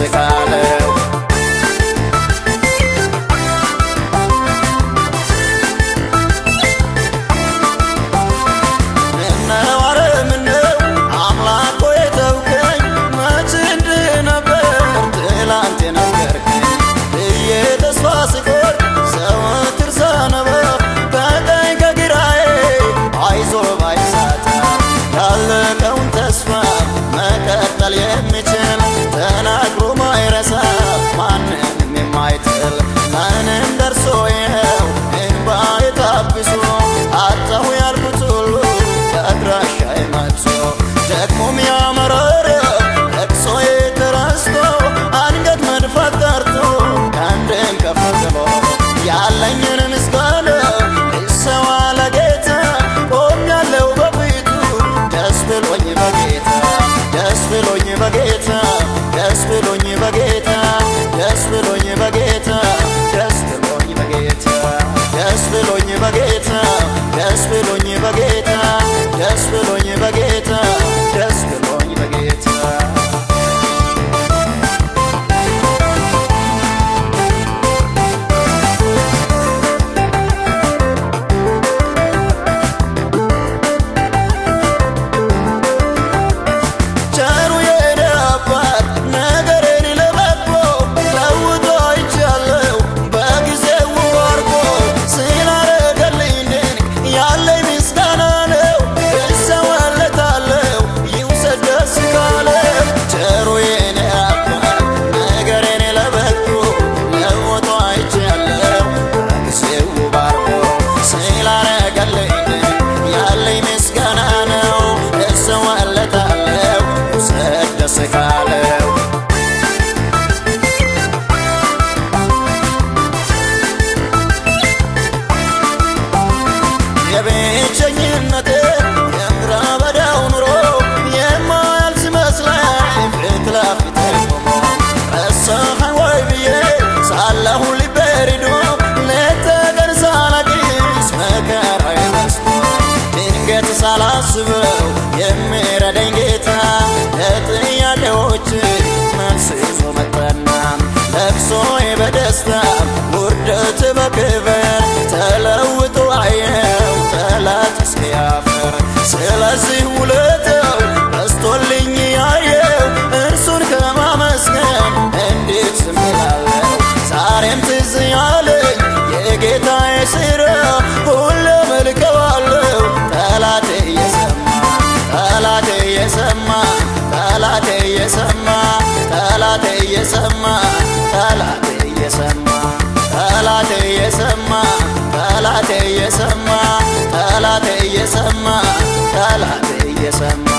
ካለው የሚችል ተናግሮ ማይረሳ ማንንም የማይጥል ማንም ደርሶ ይኸው እንባዬ ታብሶ አጣሁ ያልኩት ሁሉ ከአድራሻዬ መልሶ ደግሞም ያመረረ ለቅሶዬ ተረስቶ አንገት መድፋት ቀርቶ ከአንድም ከፍ ብሎ ያለኝን ምስጋና ልሰዋ ለጌታ ቆሜያለሁ በፊቱ ደስ ብሎኝ በጌታ ደስ ብሎኝ በጌታ ደስ ብሎኝ በጌታ ደስ ብሎኝ በጌታ ደስ ብሎኝ በጌታ ደስ ብሎኝ በጌታ ደስ ብሎኝ በጌታ ደስ ብሎኝ በጌታ ደስ ብሎኝ በጌታ ካለው የብቸኝነቴ የምድረ በዳው ኑሮ የማያልፍ መስለኝ ፊት ለፊቴ ቆሞ ረሳኸኝ ወይ ብዬ ሳለሁ ልቤ ሪዶ ሌት ተቀን ሳላቅስ መከራዬ በዝቶ ድንገት ሳላስበው የሚረዳኝ ጌታ ለጥያቄዎች መልስ ይዞ መጣና ለቅሶዬ በደስታ ውርደት በክብር ተለውጦ አየው ጠላት እስኪያፍር ስለዚህ ውለታው በዝቶልኝ ያየው እርሱን ከማመስገን እንዴት ዝም እላለሁ ዛሬም ትዝ ያለኝ የጌታዬ ሥራ ሁሌ እመልከዋለሁ ጠላቴ እየሰማ ጠላቴ እየሰማ ጠላቴ እየሰማ ጠላቴ እየሰማ ጠላቴ እየሰማ ጠላቴ እየሰማ ጠላቴ እየሰማ ጠላቴ እየሰማ ጠላቴ እየሰማ